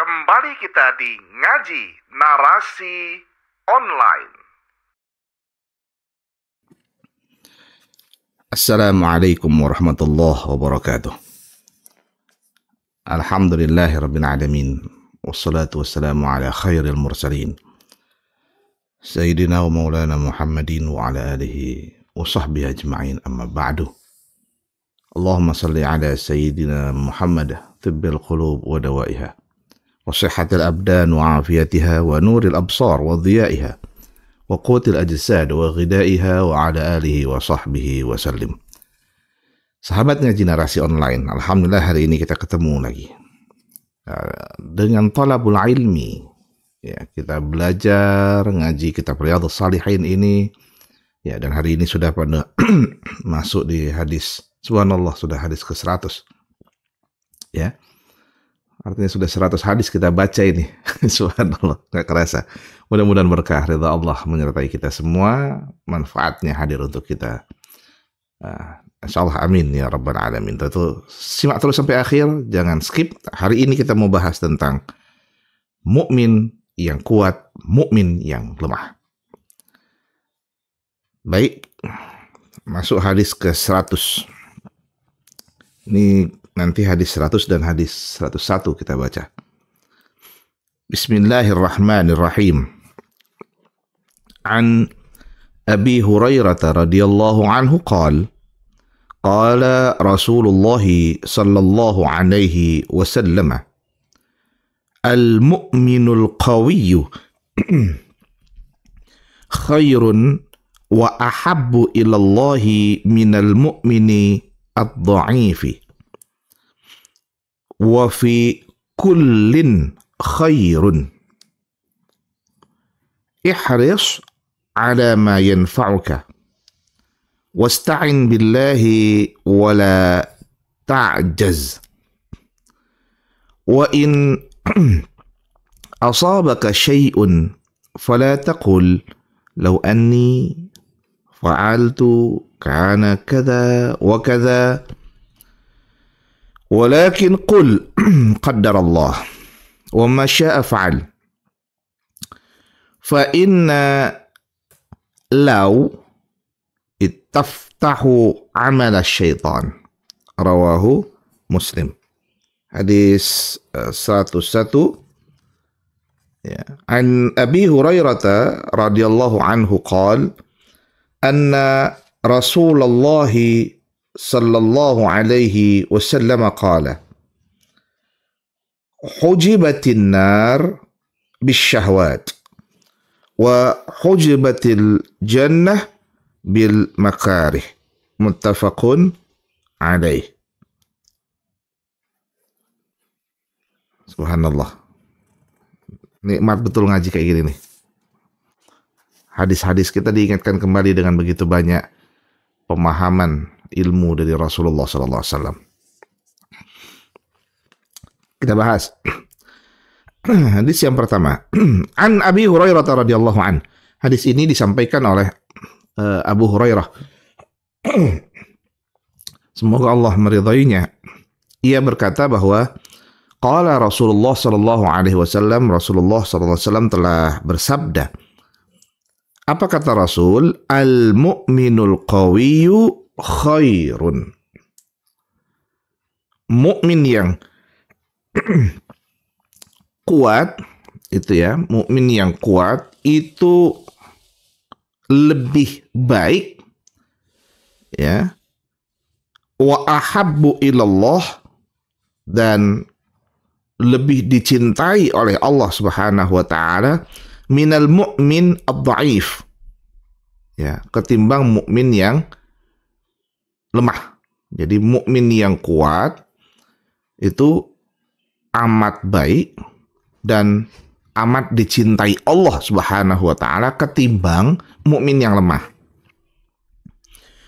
Kembali kita di Ngaji Narasi Online. Assalamualaikum warahmatullahi wabarakatuh. Alhamdulillahirabbil alamin. Wassalatu wassalamu ala khairil mursalin. Sayyidina wa maulana Muhammadin wa ala alihi wa sahbihi ajma'in, amma ba'du. Allahumma salli ala sayyidina Muhammad tibbil qulub wa dawaiha wa sihhatil abdan wa afiyatiha wa nuril absar wa dhiyaiha wa qutil ajsad wa ghidaiha wa ala alihi wa sahbihi wa sallim. Sahabat Ngaji Narasi Online, alhamdulillah hari ini kita ketemu lagi dengan talabul ilmi. Ya, kita belajar ngaji kitab Riyadhus Shalihin ini. Ya, dan hari ini sudah pada masuk di hadis, subhanallah, sudah hadis ke-100. Ya. Artinya sudah 100 hadis kita baca ini. Subhanallah, gak kerasa. Mudah-mudahan berkah ridha Allah menyertai kita semua, manfaatnya hadir untuk kita. Insyaallah amin ya rabbal alamin. Tentu simak terus sampai akhir, jangan skip. Hari ini kita mau bahas tentang mukmin yang kuat, mukmin yang lemah. Baik, masuk hadis ke-100. Ini nanti hadis 100 dan hadis 101 kita baca. Bismillahirrahmanirrahim. An Abi Hurairah radhiyallahu anhu qala qala Rasulullah sallallahu alaihi wasallam al-mu'minul qawiyyu khairun wa ahabbu ilallahi minal mu'mini ad-dha'ifi wa fi kullin khairun ihris ala ma yanfa'uka wasta'in billahi wa la ta'jaz wa in asabaka syai'un fala taqul law anni fa'altu kana kadha wa kadha walakin qul qaddarallah wa ma syaa fa'al fa inna law ittaftahu amal asy-syaitan. Rawahu Muslim. Hadis 101. Ya. An Abi Hurairah radhiyallahu anhu qala anna Rasulullah sallallahu alaihi wasallam qala hujibatin nar bisyahwat wa hujibatil jannah bil makarih, muttafaqun alaih. Subhanallah, nikmat betul ngaji kayak gini nih. Hadis-hadis kita diingatkan kembali dengan begitu banyak pemahaman ilmu dari Rasulullah SAW. Kita bahas hadis yang pertama. An Abi Hurairah radhiyallahu an. Hadis ini disampaikan oleh Abu Hurairah. Semoga Allah meridainya. Ia berkata bahwa qala Rasulullah sallallahu alaihi wasallam, Rasulullah sallallahu alaihi wasallam telah bersabda. Apa kata Rasul? Al-mu'minul qawiyyu khairun. Mukmin yang kuat itu ya, mukmin yang kuat itu lebih baik ya. Wa ahabbu ilallah, dan lebih dicintai oleh Allah Subhanahu wa taala minal mu'min ad-dha'if. Ya, ketimbang mukmin yang lemah. Jadi mukmin yang kuat itu amat baik dan amat dicintai Allah Subhanahu wa taala ketimbang mukmin yang lemah.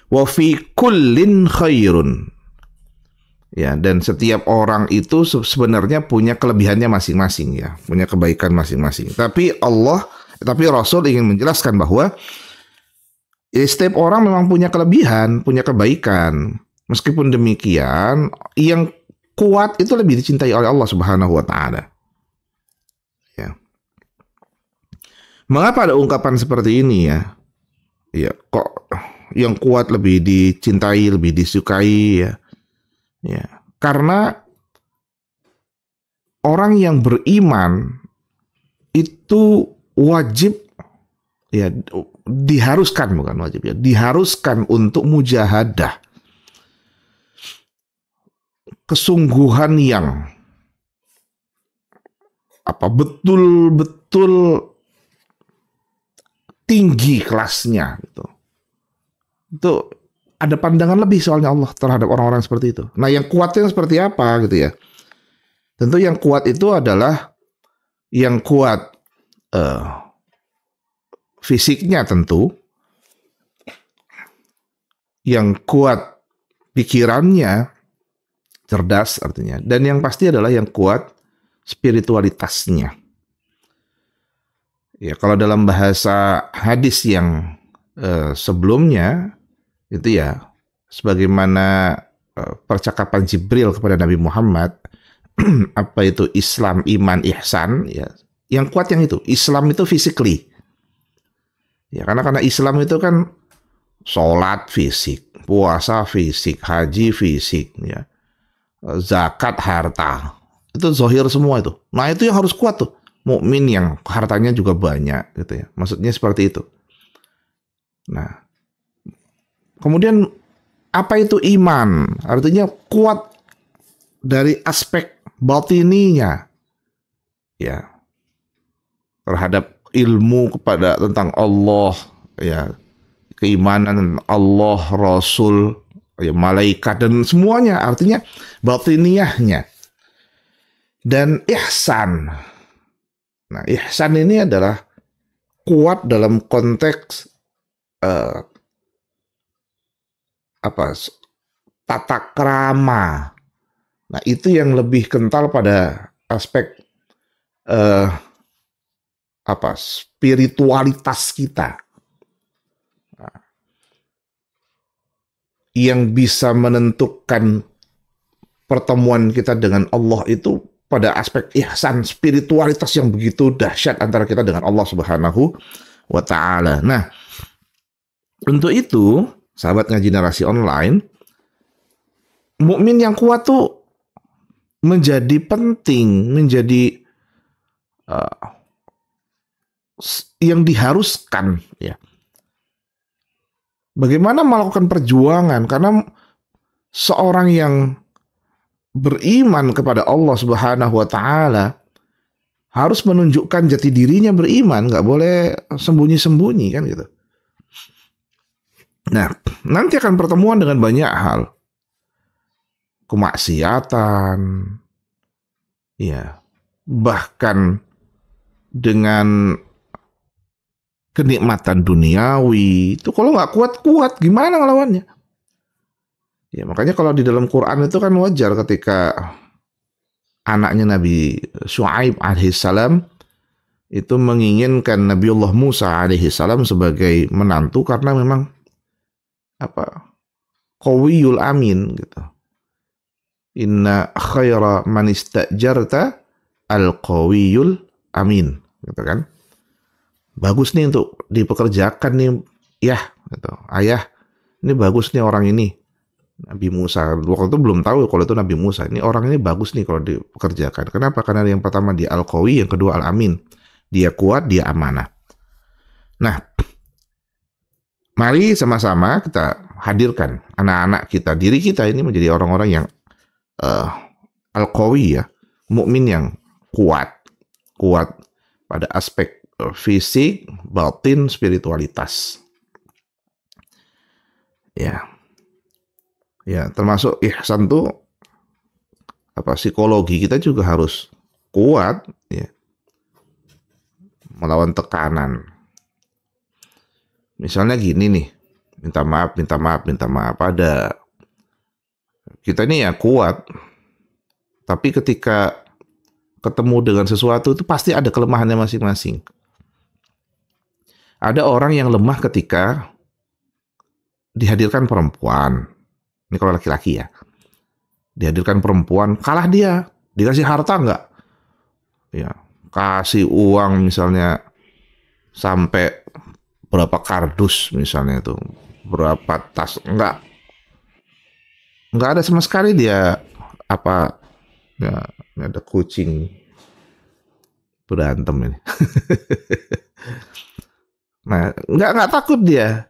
Wa fi kullin khairun. Ya, dan setiap orang itu sebenarnya punya kelebihannya masing-masing ya, punya kebaikan masing-masing. Tapi Rasul ingin menjelaskan bahwa setiap orang memang punya kelebihan, punya kebaikan. Meskipun demikian, yang kuat itu lebih dicintai oleh Allah Subhanahu wa taala. Mengapa ada ungkapan seperti ini ya? Ya, kok yang kuat lebih dicintai, lebih disukai ya? Ya, karena orang yang beriman itu wajib ya, diharuskan, bukan wajib ya, diharuskan untuk mujahadah, kesungguhan yang betul-betul tinggi kelasnya gitu. Itu ada pandangan lebih soalnya Allah terhadap orang-orang seperti itu. Nah, yang kuatnya seperti apa gitu ya? Tentu yang kuat itu adalah yang kuat fisiknya tentu, yang kuat pikirannya, cerdas artinya, dan yang pasti adalah yang kuat spiritualitasnya. Ya, kalau dalam bahasa hadis yang sebelumnya itu ya, sebagaimana percakapan Jibril kepada Nabi Muhammad, apa itu Islam, iman, ihsan, ya, yang kuat yang itu. Islam itu physically, ya, karena Islam itu kan sholat fisik, puasa fisik, haji fisik, ya, zakat harta, itu zahir semua itu. Nah, itu yang harus kuat tuh. Mukmin yang hartanya juga banyak gitu ya. Maksudnya seperti itu. Nah, kemudian apa itu iman? Artinya kuat dari aspek batininya. Ya. Terhadap ilmu tentang Allah, ya. Keimanan Allah, Rasul, ya, malaikat dan semuanya, artinya batiniyahnya. Dan ihsan. Nah, ihsan ini adalah kuat dalam konteks tata krama. Nah, itu yang lebih kental pada aspek spiritualitas kita. Nah, yang bisa menentukan pertemuan kita dengan Allah itu pada aspek ihsan, spiritualitas yang begitu dahsyat antara kita dengan Allah Subhanahu wa Ta'ala. Nah, untuk itu, sahabat ngaji narasi online, mukmin yang kuat tuh menjadi penting, menjadi yang diharuskan, ya. Bagaimana melakukan perjuangan? Karena seorang yang beriman kepada Allah Subhanahu wa Ta'ala harus menunjukkan jati dirinya beriman, nggak boleh sembunyi-sembunyi kan gitu. Nah, nanti akan pertemuan dengan banyak hal, kemaksiatan, ya, bahkan dengan kenikmatan duniawi. Itu kalau nggak kuat-kuat gimana ngelawannya? Ya, makanya kalau di dalam Quran itu kan wajar ketika anaknya Nabi Syuaib alaihissalam itu menginginkan Nabiullah Musa alaihissalam sebagai menantu karena memang qawiyul amin gitu. Inna khaira man istajarta al-qawiyul amin gitu kan. Bagus nih untuk dipekerjakan nih, ya gitu. Ayah, ini bagus nih orang ini. Nabi Musa, waktu itu belum tahu kalau itu Nabi Musa. Ini orang ini bagus nih kalau dipekerjakan. Kenapa? Karena yang pertama dia al-qawi, yang kedua al-amin. Dia kuat, dia amanah. Nah, mari sama-sama kita hadirkan anak-anak kita, diri kita ini menjadi orang-orang yang al-qawi ya, mukmin yang kuat pada aspek fisik, batin, spiritualitas. Ya. Ya, termasuk ihsan tuh psikologi kita juga harus kuat ya. Melawan tekanan. Misalnya gini nih, minta maaf. Ada kita ini ya kuat, tapi ketika ketemu dengan sesuatu itu pasti ada kelemahannya masing-masing. Ada orang yang lemah ketika dihadirkan perempuan. Ini kalau laki-laki ya. Dihadirkan perempuan, kalah dia. Dikasih harta enggak? Ya, kasih uang misalnya sampai berapa kardus misalnya itu, berapa tas, nggak ada sama sekali dia apa ya, ada kucing berantem ini. Nah, nggak takut dia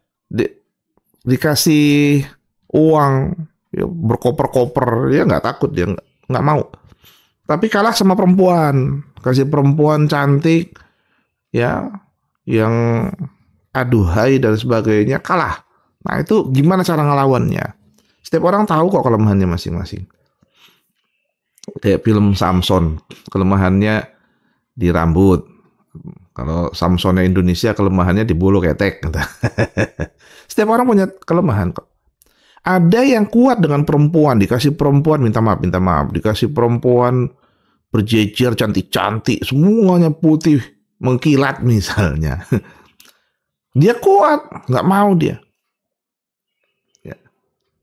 dikasih uang ya, berkoper-koper, dia nggak takut, dia nggak mau. Tapi kalah sama perempuan, kasih perempuan cantik ya, yang aduhai dan sebagainya, kalah. Nah, itu gimana cara ngelawannya? Setiap orang tahu kok kelemahannya masing-masing. Kayak film Samson, kelemahannya di rambut. Kalau Samsonnya Indonesia, kelemahannya di bulu ketek. Setiap orang punya kelemahan kok. Ada yang kuat dengan perempuan, dikasih perempuan minta maaf, dikasih perempuan berjejer cantik-cantik, semuanya putih mengkilat misalnya. Dia kuat, nggak mau dia. Ya.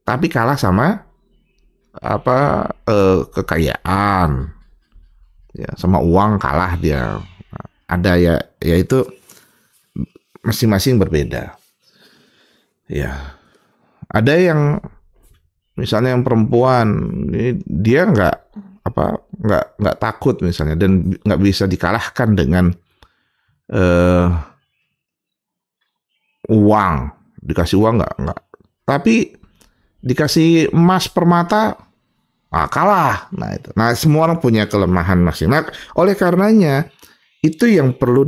Tapi kalah sama kekayaan, ya, sama uang kalah dia. Ada ya, yaitu masing-masing berbeda. Ya, ada yang misalnya yang perempuan, dia nggak takut misalnya, dan nggak bisa dikalahkan dengan uang, dikasih uang nggak. Tapi dikasih emas permata, kalah. Nah itu. Nah, semua orang punya kelemahan masing. Nah, oleh karenanya itu yang perlu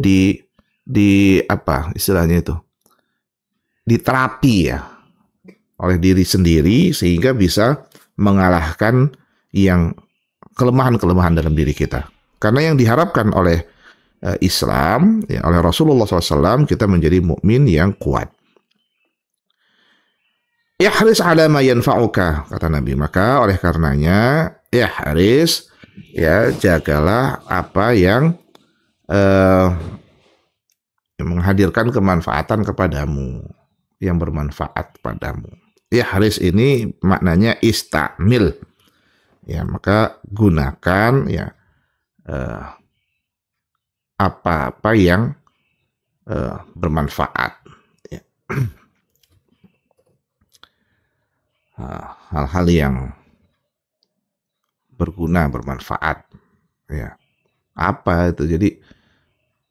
istilahnya itu, diterapi ya oleh diri sendiri sehingga bisa mengalahkan yang kelemahan-kelemahan dalam diri kita. Karena yang diharapkan oleh Islam, ya, oleh Rasulullah SAW, kita menjadi mukmin yang kuat. Ihris ala ma yanfa'uka, kata Nabi. Maka oleh karenanya, ihris, ya, jagalah apa yang menghadirkan kemanfaatan kepadamu, yang bermanfaat padamu. Ihris ini maknanya istamil. Ya, maka gunakan ya apa-apa yang bermanfaat. Ya. Hal-hal yang berguna, bermanfaat. Ya. Apa itu? Jadi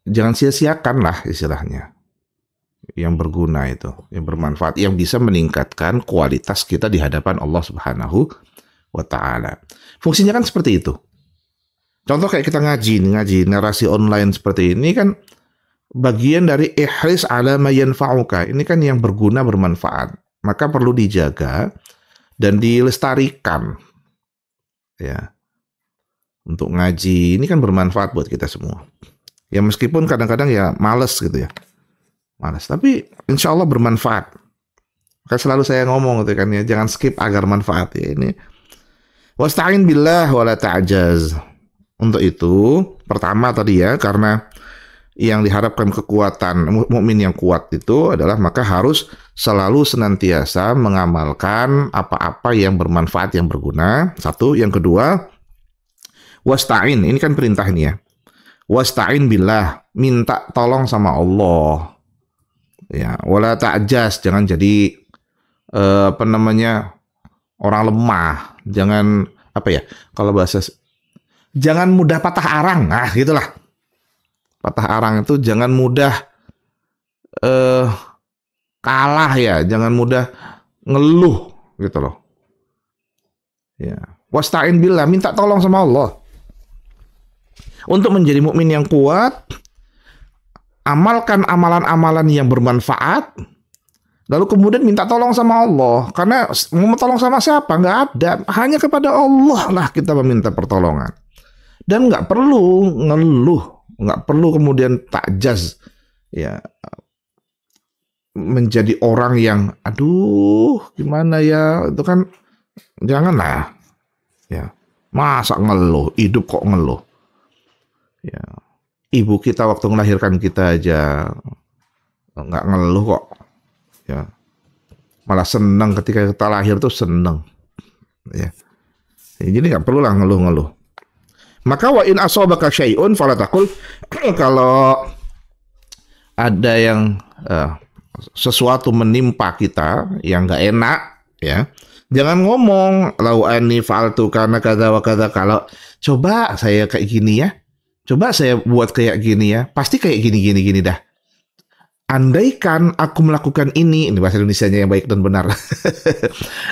jangan sia-siakan lah istilahnya. Yang berguna itu, yang bermanfaat, yang bisa meningkatkan kualitas kita di hadapan Allah Subhanahu wa ta'ala. Fungsinya kan seperti itu. Contoh kayak kita ngaji narasi online seperti ini kan bagian dari ihris ala ma yanfa'uka. Ini kan yang berguna, bermanfaat. Maka perlu dijaga dan dilestarikan. Ya. Untuk ngaji ini kan bermanfaat buat kita semua. Ya meskipun kadang-kadang ya males gitu ya. Males, tapi insya Allah bermanfaat. Kayak selalu saya ngomong gitu kan ya, jangan skip agar manfaat ya ini. Wasta'in billah wala ta'jaz. Untuk itu, pertama tadi ya, karena yang diharapkan kekuatan mukmin yang kuat itu adalah maka harus selalu senantiasa mengamalkan apa-apa yang bermanfaat, yang berguna. Satu, yang kedua, wasta'in, ini kan perintah ini ya. Wasta'in billah, minta tolong sama Allah. Ya, wala ta'jaz, jangan jadi orang lemah, jangan kalau bahasa, jangan mudah patah arang. Nah, gitulah. Patah arang itu jangan mudah kalah ya, jangan mudah ngeluh gitu loh. Ya, wasta'in billah, minta tolong sama Allah. Untuk menjadi mukmin yang kuat, amalkan amalan-amalan yang bermanfaat, lalu kemudian minta tolong sama Allah. Karena mau tolong sama siapa? Nggak ada. Hanya kepada Allah lah kita meminta pertolongan. Dan nggak perlu ngeluh, nggak perlu kemudian ta'jaz, ya, menjadi orang yang aduh gimana ya, itu kan janganlah. Ya, masa ngeluh, hidup kok ngeluh. Ya, ibu kita waktu melahirkan kita aja nggak ngeluh kok. Ya, malah senang ketika kita lahir tuh senang. Ya, jadi nggak perlu lah ngeluh-ngeluh. Maka wa in asabaka syai'un fala taqul, kalau ada yang sesuatu menimpa kita yang nggak enak, ya, jangan ngomong lau ani fa'altu karena kata wa kata. Kalau coba saya kayak gini ya, coba saya buat kayak gini ya, pasti kayak gini dah. Andaikan aku melakukan ini bahasa Indonesianya yang baik dan benar.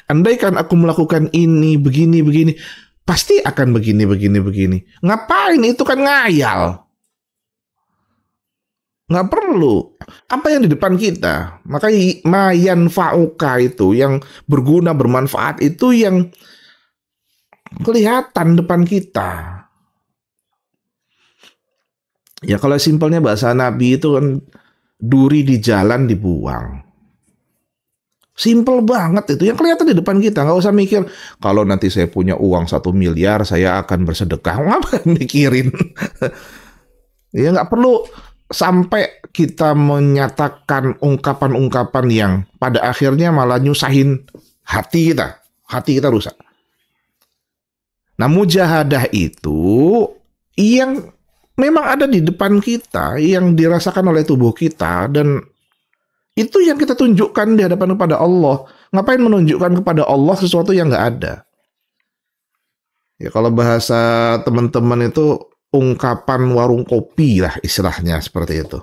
Andaikan aku melakukan ini begini, pasti akan begini. Ngapain, itu kan ngayal. Nggak perlu. Apa yang di depan kita? Maka mayan fa'uka itu, yang berguna, bermanfaat, itu yang kelihatan depan kita. Ya kalau simpelnya bahasa Nabi itu kan, duri di jalan dibuang. Simple banget itu, yang kelihatan di depan kita. Nggak usah mikir, kalau nanti saya punya uang 1 miliar, saya akan bersedekah. Ngapain mikirin? Ya nggak perlu sampai kita menyatakan ungkapan-ungkapan yang pada akhirnya malah nyusahin hati kita. Hati kita rusak. Nah, mujahadah itu yang memang ada di depan kita, yang dirasakan oleh tubuh kita, dan itu yang kita tunjukkan di hadapan kepada Allah. Ngapain menunjukkan kepada Allah sesuatu yang nggak ada? Ya kalau bahasa teman-teman itu ungkapan warung kopi lah istilahnya, seperti itu.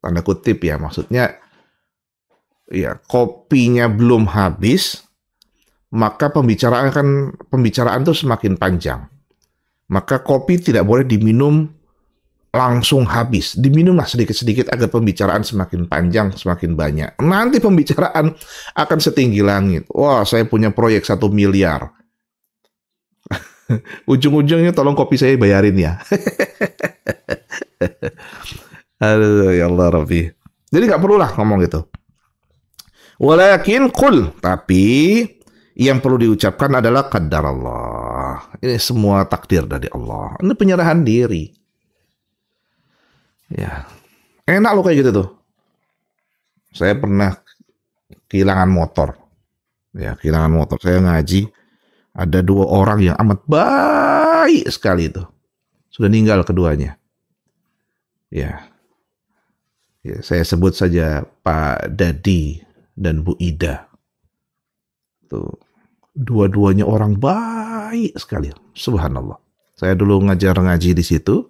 Tanda kutip ya, maksudnya ya kopinya belum habis, maka pembicaraan itu semakin panjang. Maka kopi tidak boleh diminum langsung habis. Diminumlah sedikit-sedikit agar pembicaraan semakin panjang, semakin banyak. Nanti pembicaraan akan setinggi langit. Wah, saya punya proyek 1 miliar. Ujung-ujungnya tolong kopi saya bayarin ya. Aduh, ya Allah Rabbi. Jadi nggak perlulah ngomong gitu. Walakin qul, tapi yang perlu diucapkan adalah qadar Allah. Ini semua takdir dari Allah. Ini penyerahan diri. Ya, enak loh kayak gitu tuh. Saya pernah kehilangan motor. Ya, kehilangan motor. Saya ngaji. Ada 2 orang yang amat baik sekali itu. Sudah meninggal keduanya. Ya, saya sebut saja Pak Dadi dan Bu Ida. Tuh, dua-duanya orang baik sekali. Subhanallah. Saya dulu ngajar ngaji di situ.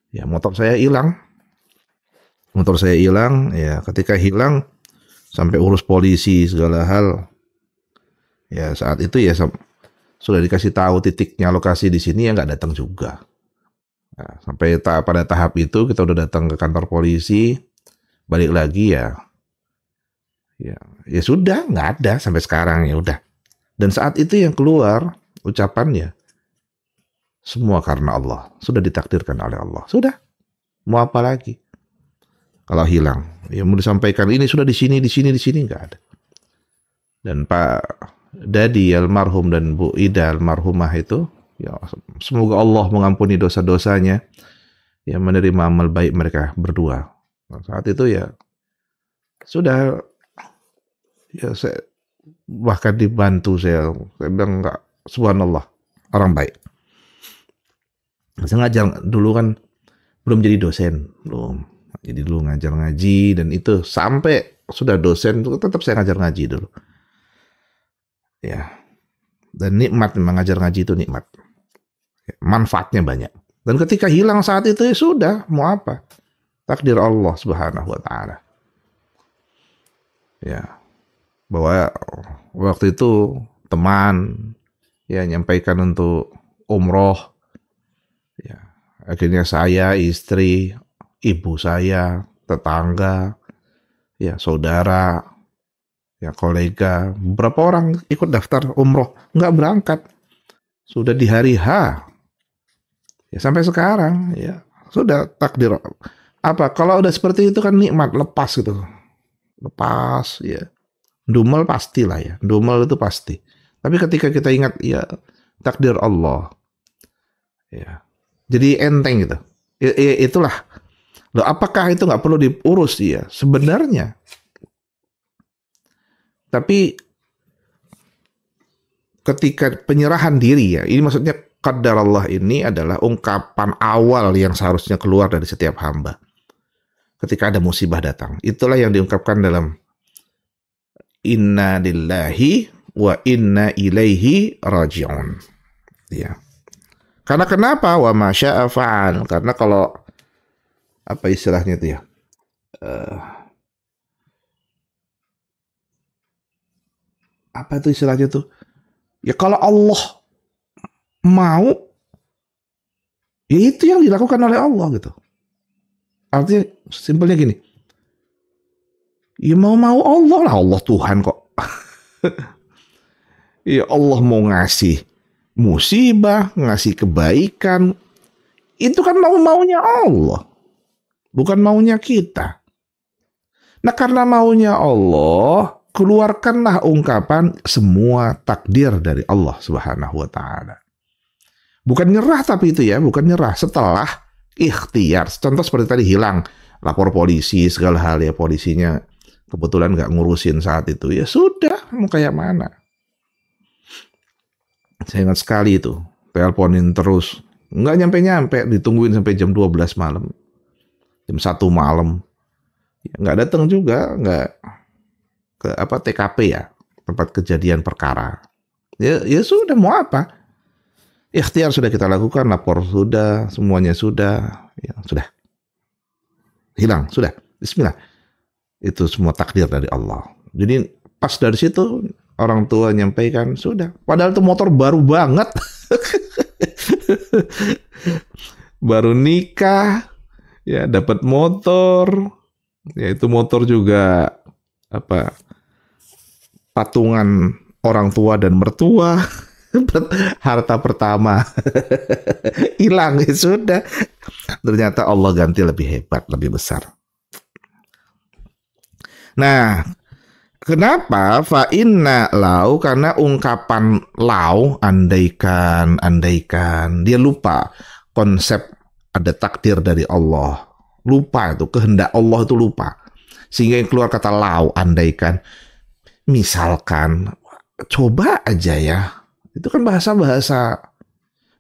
Ya, motor saya hilang. Ya, ketika hilang sampai urus polisi segala hal. Ya saat itu ya sudah dikasih tahu titiknya, lokasi di sini, ya nggak datang juga. Nah, sampai pada tahap itu kita udah datang ke kantor polisi, balik lagi ya sudah nggak ada sampai sekarang, ya udah. Dan saat itu yang keluar ucapannya, semua karena Allah, sudah ditakdirkan oleh Allah, sudah. Mau apa lagi? Kalau hilang, ya mau disampaikan ini sudah di sini nggak ada. Dan Pak Dadi almarhum dan Bu Ida almarhumah itu, ya semoga Allah mengampuni dosa-dosanya, ya menerima amal baik mereka berdua. Nah, saat itu ya sudah, ya saya bahkan dibantu, saya bilang enggak, subhanallah, orang baik. Saya ngajar dulu kan belum jadi dosen, belum. Jadi dulu ngajar ngaji, dan itu sampai sudah dosen tetap saya ngajar ngaji dulu. Ya, dan nikmat memang ngajar ngaji itu nikmat, manfaatnya banyak. Dan ketika hilang saat itu ya sudah, mau apa? Takdir Allah Subhanahu wa Ta'ala. Ya, bahwa waktu itu teman ya nyampaikan untuk umroh. Ya, akhirnya saya, istri, ibu saya, tetangga, ya saudara, ya kolega, beberapa orang ikut daftar umroh, nggak berangkat. Sudah di hari H. Ya sampai sekarang, ya sudah takdir. Apa, kalau udah seperti itu kan nikmat, lepas gitu. Lepas, ya. Dumel pastilah ya, dumel itu pasti. Tapi ketika kita ingat, ya takdir Allah. Ya. Jadi enteng gitu. Itulah. Loh, apakah itu nggak perlu diurus? Ya, sebenarnya. Tapi ketika penyerahan diri, ya, ini maksudnya qadar Allah ini adalah ungkapan awal yang seharusnya keluar dari setiap hamba. ketika ada musibah datang. Itulah yang diungkapkan dalam inna lillahi wa inna ilaihi raji'un. Ya. Karena kenapa? Wa ma syaa fa'al. Karena kalau apa istilahnya itu ya? Apa itu istilahnya tuh? Ya kalau Allah mau, ya itu yang dilakukan oleh Allah gitu. Artinya simpelnya gini. Ya mau Allah lah, Allah Tuhan kok. Ya Allah mau ngasih musibah, ngasih kebaikan. Itu kan mau-maunya Allah. Bukan maunya kita. Nah karena maunya Allah, keluarkanlah ungkapan semua takdir dari Allah Subhanahu wa ta'ala. Bukan nyerah tapi itu ya, bukan nyerah. Setelah ikhtiar. Contoh seperti tadi hilang. Lapor polisi, segala hal ya. Polisinya kebetulan nggak ngurusin saat itu. Ya sudah, mau kayak mana. Saya ingat sekali itu. Teleponin terus. Nggak nyampe-nyampe. Ditungguin sampai jam 12 malam. Jam 1 malam. Ya, nggak datang juga. Nggak ke TKP ya. Tempat kejadian perkara. Ya sudah, mau apa. Ikhtiar sudah kita lakukan. Lapor sudah. Semuanya sudah. Ya, sudah. Hilang. Sudah. Bismillah. Itu semua takdir dari Allah. Jadi pas dari situ orang tua nyampaikan sudah. Padahal itu motor baru banget. Baru nikah, ya dapat motor. Ya itu motor juga patungan orang tua dan mertua. Harta pertama hilang, ya sudah. Ternyata Allah ganti lebih hebat, lebih besar. Nah, kenapa fa inna lau? Karena ungkapan lau, andaikan, dia lupa konsep ada takdir dari Allah. Lupa itu, kehendak Allah itu lupa. Sehingga yang keluar kata lau, andaikan. Misalkan, coba aja ya. Itu kan bahasa-bahasa.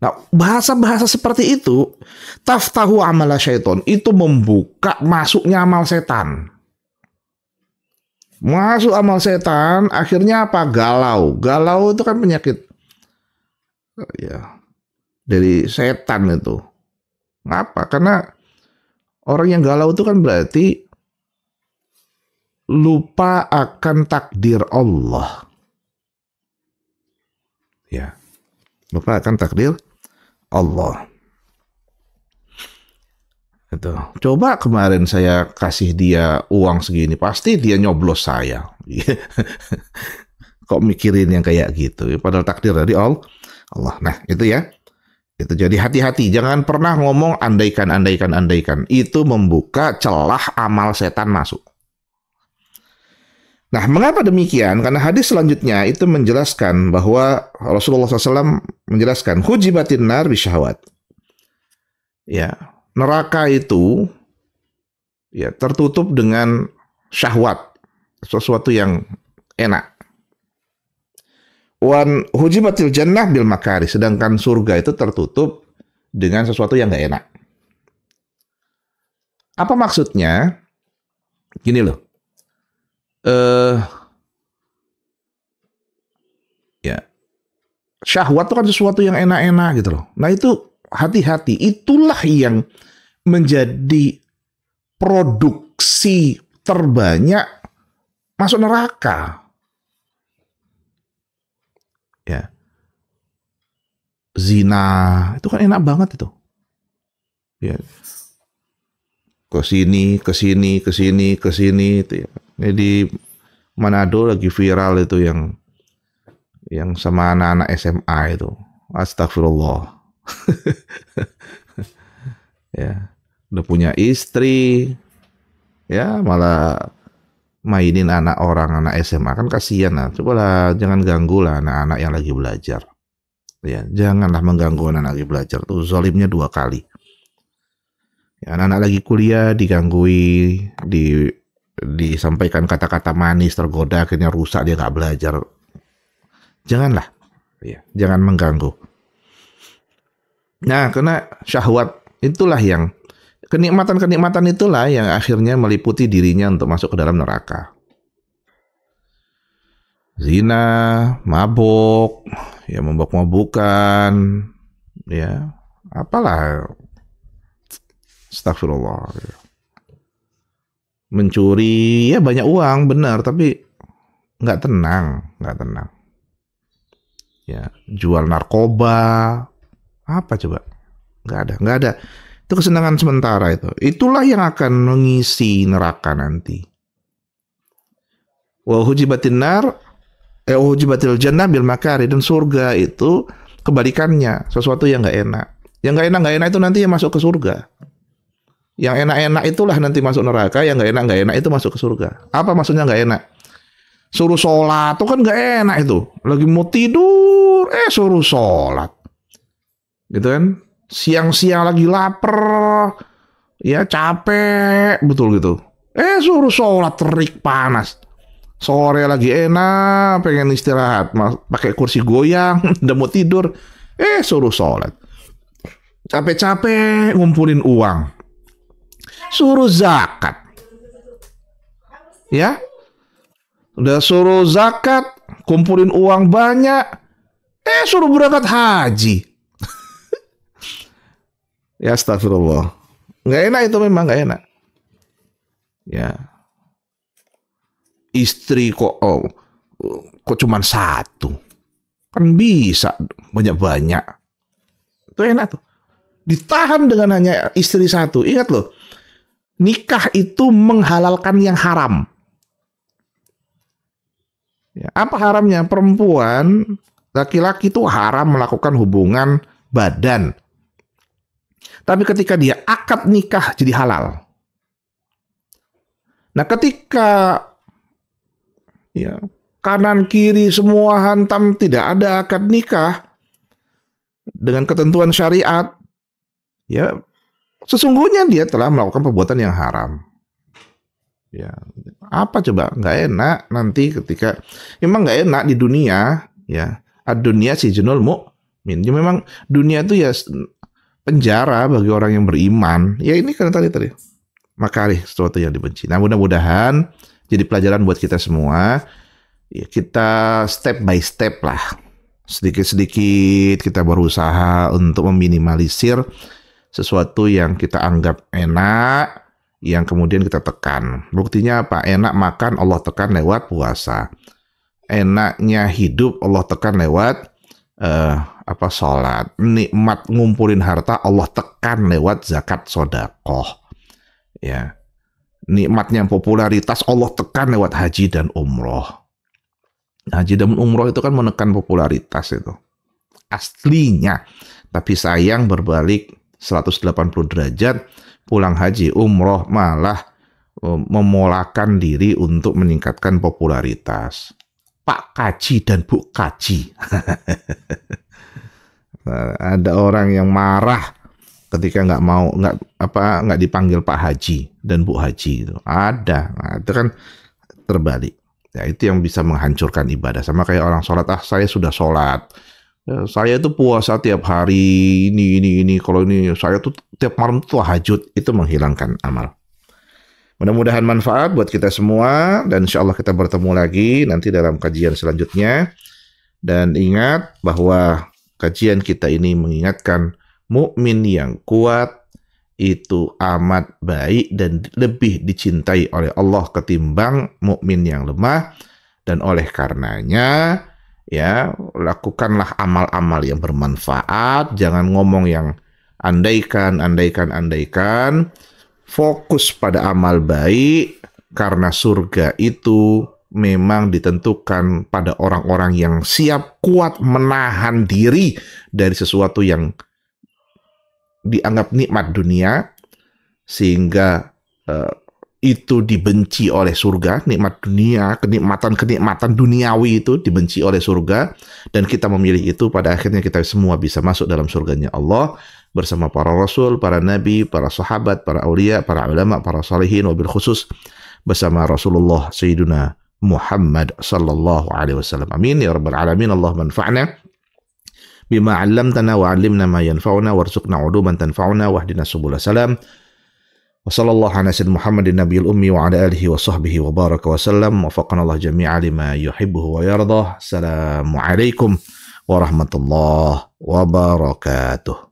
Nah, bahasa-bahasa seperti itu, taftahu amala syaiton, itu membuka masuknya amal setan. Masuk amal setan, akhirnya apa? Galau. Galau itu kan penyakit ya dari setan itu. Ngapa? Karena orang yang galau itu kan berarti lupa akan takdir Allah. Ya. Lupa akan takdir Allah. Itu. Coba kemarin saya kasih dia uang segini, pasti dia nyoblos saya. Kok mikirin yang kayak gitu? Padahal takdir dari Allah. Nah, itu ya. Itu jadi hati-hati. Jangan pernah ngomong andaikan. Itu membuka celah amal setan masuk. Nah, mengapa demikian? Karena hadis selanjutnya itu menjelaskan bahwa Rasulullah SAW menjelaskan hujibatin nar bisyahwat. Ya. Neraka itu ya tertutup dengan syahwat, sesuatu yang enak. Wan hujibatil jannah bil makari, sedangkan surga itu tertutup dengan sesuatu yang nggak enak. Apa maksudnya? Gini loh. Ya. Syahwat itu kan sesuatu yang enak-enak gitu loh. Nah, itu hati-hati, itulah yang menjadi produksi terbanyak masuk neraka. Ya. Zina, itu kan enak banget itu. Ya. Ke sini itu ya. Ini di Manado lagi viral itu yang sama anak-anak SMA itu. Astagfirullah. Ya, udah punya istri, ya malah mainin anak orang, anak SMA, kan kasihan lah. Cobalah jangan ganggu lah anak-anak yang lagi belajar. Ya, janganlah mengganggu anak lagi belajar. Tuh zalimnya 2 kali. Ya, anak-anak lagi kuliah diganggui, disampaikan kata-kata manis, tergoda, akhirnya rusak, dia nggak belajar. Janganlah, ya, jangan mengganggu. Nah, karena syahwat itulah yang Kenikmatan-kenikmatan itulah yang akhirnya meliputi dirinya untuk masuk ke dalam neraka. Zina, mabuk, ya mabuk-mabukan, ya apalah, astagfirullah. Mencuri, ya banyak uang, benar, tapi nggak tenang. Ya, jual narkoba, apa coba? Nggak ada. Itu kesenangan sementara itu. Itulah yang akan mengisi neraka nanti. Wa hujibatil jannah bil makari, dan surga itu kebalikannya, sesuatu yang nggak enak. Yang nggak enak itu nanti yang masuk ke surga. Yang enak-enak itulah nanti masuk neraka, yang nggak enak itu masuk ke surga. Apa maksudnya nggak enak? Suruh sholat tuh kan nggak enak itu. Lagi mau tidur, suruh sholat, gitu kan? Siang-siang lagi lapar, ya capek, betul gitu. Suruh sholat terik panas. Sore lagi enak, pengen istirahat, pakai kursi goyang, udah mau tidur, suruh sholat. Capek-capek ngumpulin uang, suruh zakat, ya. Udah suruh zakat, kumpulin uang banyak, suruh berangkat haji. Ya astagfirullah. Nggak enak itu, memang nggak enak. Ya. Istri kok cuma satu. Kan bisa banyak-banyak. Itu enak tuh. Ditahan dengan hanya istri satu. Ingat loh, nikah itu menghalalkan yang haram. Ya, apa haramnya? Perempuan, laki-laki itu haram melakukan hubungan badan. Tapi ketika dia akad nikah jadi halal. Nah, ketika ya kanan kiri semua hantam, tidak ada akad nikah dengan ketentuan syariat, ya sesungguhnya dia telah melakukan perbuatan yang haram. Ya, apa coba? Nggak enak nanti ketika, memang nggak enak di dunia, ya. Ad-dunya sijnul mu'min. Ya, memang dunia itu ya penjara bagi orang yang beriman. Ya ini kan tadi. Makarih, sesuatu yang dibenci. Nah, mudah-mudahan jadi pelajaran buat kita semua. Ya, kita step by step lah. Sedikit-sedikit kita berusaha untuk meminimalisir sesuatu yang kita anggap enak, yang kemudian kita tekan. Buktinya apa? Enak makan, Allah tekan lewat puasa. Enaknya hidup, Allah tekan lewat sholat. Nikmat ngumpulin harta, Allah tekan lewat zakat sedekah. Ya. Nikmatnya popularitas, Allah tekan lewat haji dan umroh. Haji dan umroh itu kan menekan popularitas itu. Aslinya. Tapi sayang berbalik 180 derajat, pulang haji umroh malah memolakan diri untuk meningkatkan popularitas. Pak Kaji dan Bu Kaji. Ada orang yang marah ketika nggak dipanggil Pak Haji dan Bu Haji itu. Ada. Nah, itu kan terbalik. Ya, itu yang bisa menghancurkan ibadah. Sama kayak orang sholat, saya sudah sholat. Saya itu puasa tiap hari, ini. Kalau ini, saya tuh tiap malam tuh tahajud. Itu menghilangkan amal. Mudah-mudahan manfaat buat kita semua. Dan insya Allah kita bertemu lagi nanti dalam kajian selanjutnya. Dan ingat bahwa kajian kita ini mengingatkan mukmin yang kuat itu amat baik dan lebih dicintai oleh Allah ketimbang mukmin yang lemah. Dan oleh karenanya, ya, lakukanlah amal-amal yang bermanfaat, jangan ngomong yang andaikan. Fokus pada amal baik, karena surga itu memang ditentukan pada orang-orang yang siap kuat menahan diri dari sesuatu yang dianggap nikmat dunia, sehingga itu dibenci oleh surga. Nikmat dunia, kenikmatan duniawi itu dibenci oleh surga, dan kita memilih itu, pada akhirnya kita semua bisa masuk dalam surganya Allah bersama para rasul, para nabi, para sahabat, para aulia, para ulama, para salihin, wabil khusus bersama Rasulullah Sayyiduna Muhammad sallallahu alaihi wasallam. Amin ya rabbal alamin. Allahumma anfa'na bima 'allamtana wa 'allimna ma yanfa'una warzuqna 'uluman tanfa'una wahdina subul salam. Wassallallahu ala sayyidina Muhammadin nabiyil ummi wa ala alihi wa sahbihi wa baraka wa sallam. Wafaqana Allah jami'a lima yuhibbuhu wa yardah. Assalamualaikum warahmatullahi wabarakatuh.